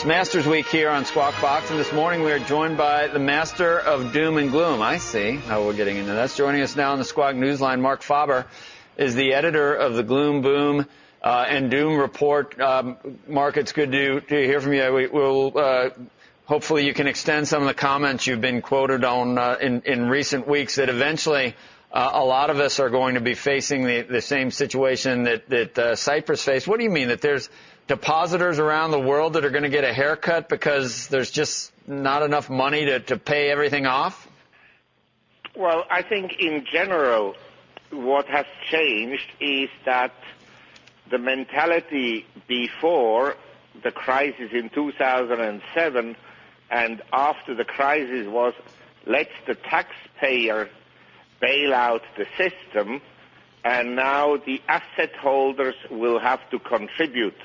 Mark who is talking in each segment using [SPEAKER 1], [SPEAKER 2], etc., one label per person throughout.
[SPEAKER 1] Masters Week here on Squawk Box, and this morning we are joined by the master of doom and gloom. I see how we're getting into this. Joining us now on the Squawk Newsline, Marc Faber is the editor of the Gloom, Boom, and Doom Report. Marc, it's good to hear from you. Hopefully you can extend some of the comments you've been quoted on in recent weeks that eventually a lot of us are going to be facing the same situation that Cyprus faced. What do you mean, that there's depositors around the world that are going to get a haircut because there's just not enough money to pay everything off?
[SPEAKER 2] Well, I think in general what has changed is that the mentality before the crisis in 2007 and after the crisis was, let the taxpayer bail out the system, and now the asset holders will have to contribute.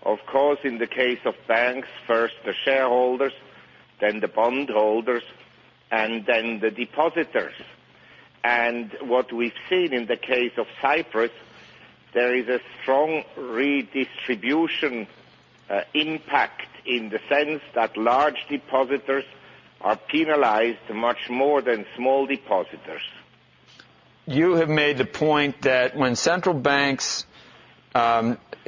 [SPEAKER 2] Of course, in the case of banks, first the shareholders, then the bondholders, and then the depositors. And what we've seen in the case of Cyprus, there is a strong redistribution impact in the sense that large depositors are penalized much more than small depositors.
[SPEAKER 1] You have made the point that when central banks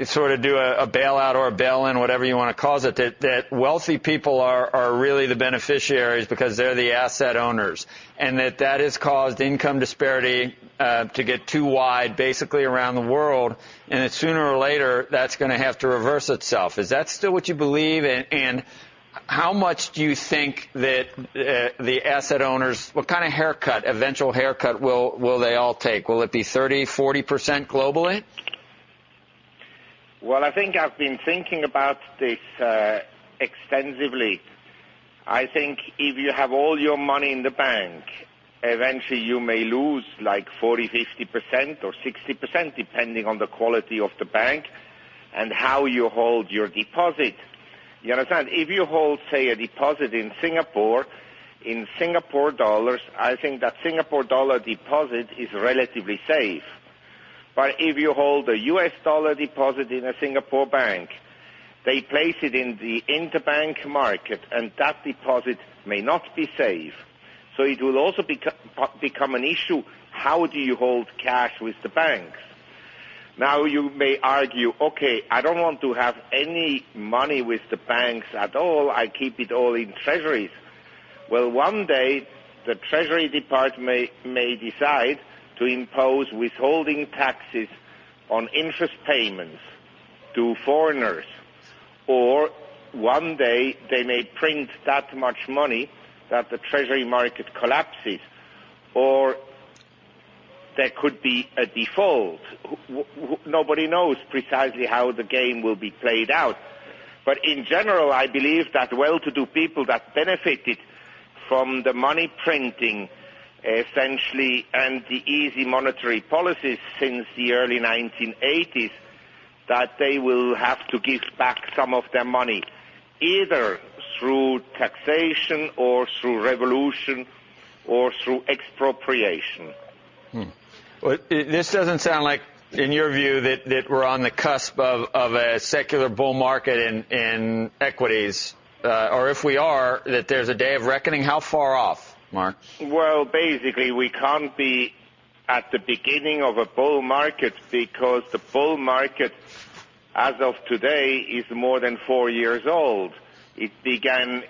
[SPEAKER 1] sort of do a bailout or a bail-in, whatever you want to call it, that wealthy people are really the beneficiaries because they're the asset owners, and that has caused income disparity to get too wide basically around the world, and that sooner or later that's going to have to reverse itself. Is that still what you believe? And how much do you think that the asset owners, what kind of eventual haircut will they all take? Will it be 30, 40% globally?
[SPEAKER 2] Well, I think I've been thinking about this extensively. I think if you have all your money in the bank, eventually you may lose like 40, 50% or 60%, depending on the quality of the bank and how you hold your deposit. You understand? If you hold, say, a deposit in Singapore dollars, I think that Singapore dollar deposit is relatively safe. But if you hold a US dollar deposit in a Singapore bank, they place it in the interbank market, and that deposit may not be safe. So it will also become an issue, how do you hold cash with the banks? Now you may argue, okay, I don't want to have any money with the banks at all, I keep it all in treasuries. Well, one day the Treasury Department may decide to impose withholding taxes on interest payments to foreigners. Or one day they may print that much money that the treasury market collapses. Or there could be a default. Nobody knows precisely how the game will be played out. But in general, I believe that well-to-do people that benefited from the money printing essentially, and the easy monetary policies since the early 1980s, that they will have to give back some of their money, either through taxation or through revolution or through expropriation.
[SPEAKER 1] Well, this doesn't sound like, in your view, that we're on the cusp of a secular bull market in equities, or if we are, that there's a day of reckoning. How far off, Marc?
[SPEAKER 2] Well, basically, we can't be at the beginning of a bull market because the bull market, as of today, is more than 4 years old. It began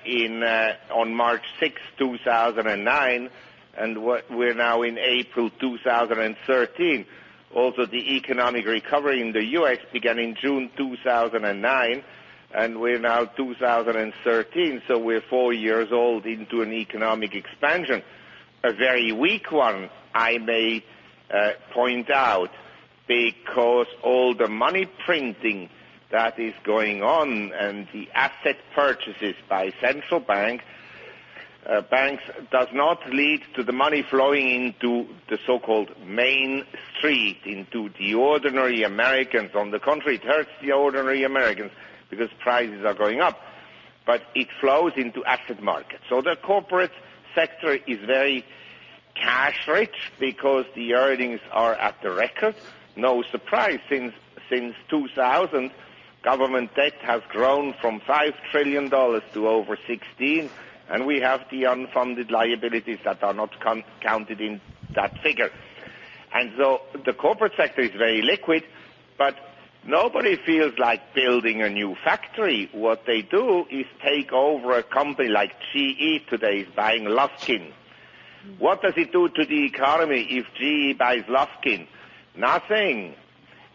[SPEAKER 2] on March 6, 2009, and we're now in April 2013. Also, the economic recovery in the U.S. began in June 2009, and we're now 2013, so we're 4 years old into an economic expansion. A very weak one, I may point out, because all the money printing that is going on and the asset purchases by central banks does not lead to the money flowing into the so-called main street, into the ordinary Americans. On the contrary, it hurts the ordinary Americans because prices are going up. But it flows into asset markets. So the corporate sector is very cash-rich because the earnings are at the record. No surprise, since 2000, Government debt has grown from $5 trillion to over 16, and we have the unfunded liabilities that are not counted in that figure. And so the corporate sector is very liquid, but nobody feels like building a new factory. What they do is take over a company like GE today is buying Lufkin. What does it do to the economy if GE buys Lufkin? Nothing.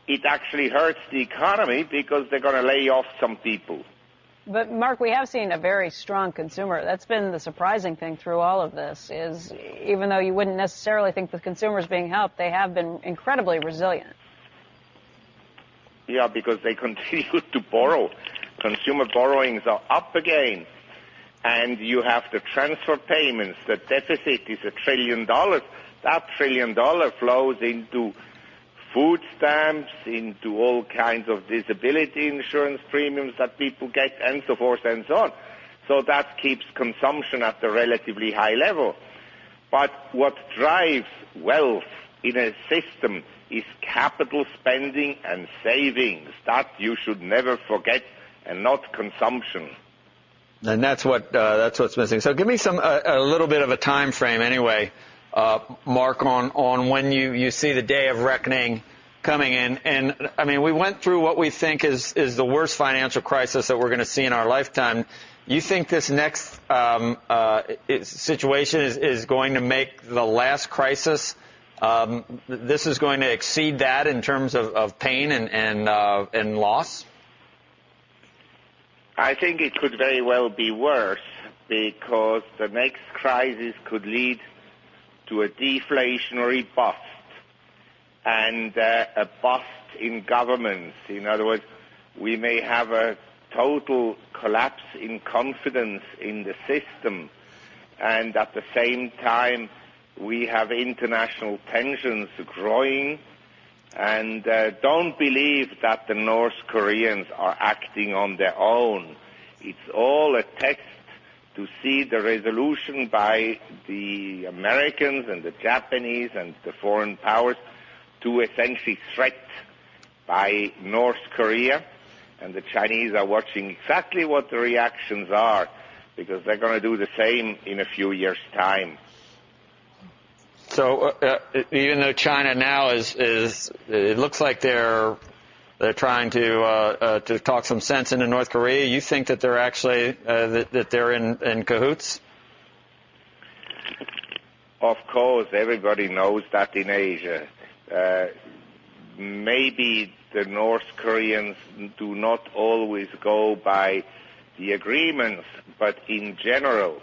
[SPEAKER 2] It actually hurts the economy because they're going to lay off some people.
[SPEAKER 3] But, Mark, we have seen a very strong consumer. That's been the surprising thing through all of this, is even though you wouldn't necessarily think the consumer's being helped, they have been incredibly resilient.
[SPEAKER 2] Yeah, because they continue to borrow. Consumer borrowings are up again. And you have the transfer payments. The deficit is $1 trillion. That $1 trillion flows into food stamps, into all kinds of disability insurance premiums that people get, and so forth and so on. So that keeps consumption at a relatively high level. But what drives wealth in a system is capital spending and savings. That you should never forget, and not consumption.
[SPEAKER 1] And that's what's missing. So give me a little bit of a time frame anyway, Mark, on when you see the day of reckoning coming in. And I mean, we went through what we think is the worst financial crisis that we're going to see in our lifetime. You think this next situation is going to make the last crisis? This is going to exceed that in terms of pain and loss?
[SPEAKER 2] I think it could very well be worse, because the next crisis could lead to a deflationary bust and a bust in governments. In other words, we may have a total collapse in confidence in the system, and at the same time we have international tensions growing. And don't believe that the North Koreans are acting on their own. It's all a text to see the resolution by the Americans and the Japanese and the foreign powers to essentially threat by North Korea. And the Chinese are watching exactly what the reactions are, because they're going to do the same in a few years' time.
[SPEAKER 1] So even though China now is it looks like they're trying to talk some sense into North Korea, you think that they're actually that they're in cahoots?
[SPEAKER 2] Of course, everybody knows that in Asia. Maybe the North Koreans do not always go by the agreements, but in general,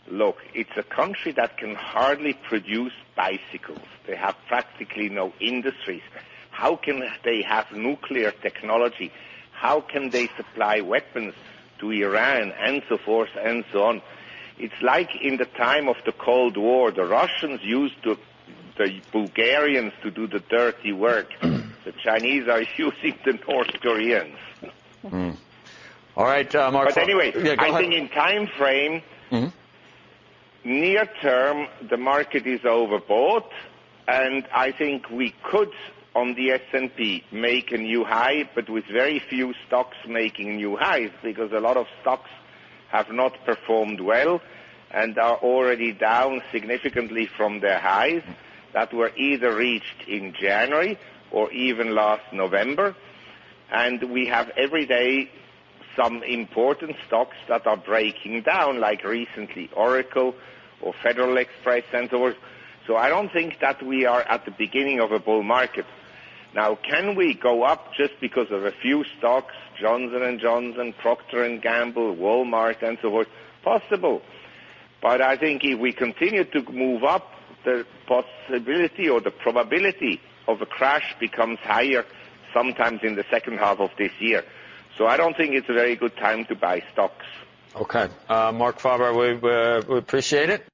[SPEAKER 2] look, it's a country that can hardly produce bicycles. They have practically no industries. How can they have nuclear technology? How can they supply weapons to Iran, and so forth and so on? It's like in the time of the Cold War. The Russians used the Bulgarians to do the dirty work. The Chinese are using the North Koreans.
[SPEAKER 1] Mm. All right, Mark.
[SPEAKER 2] But anyway, I think in time frame, near term, the market is overbought, and I think we could, on the S&P, make a new high, but with very few stocks making new highs, because a lot of stocks have not performed well and are already down significantly from their highs that were either reached in January or even last November. And we have every day some important stocks that are breaking down, like recently Oracle or Federal Express and so forth. So I don't think that we are at the beginning of a bull market. Now, can we go up just because of a few stocks, Johnson & Johnson, Procter & Gamble, Walmart, and so forth? Possible. But I think if we continue to move up, the possibility or the probability of a crash becomes higher sometimes in the second half of this year. So I don't think it's a very good time to buy stocks.
[SPEAKER 1] Okay. Marc Faber, we appreciate it.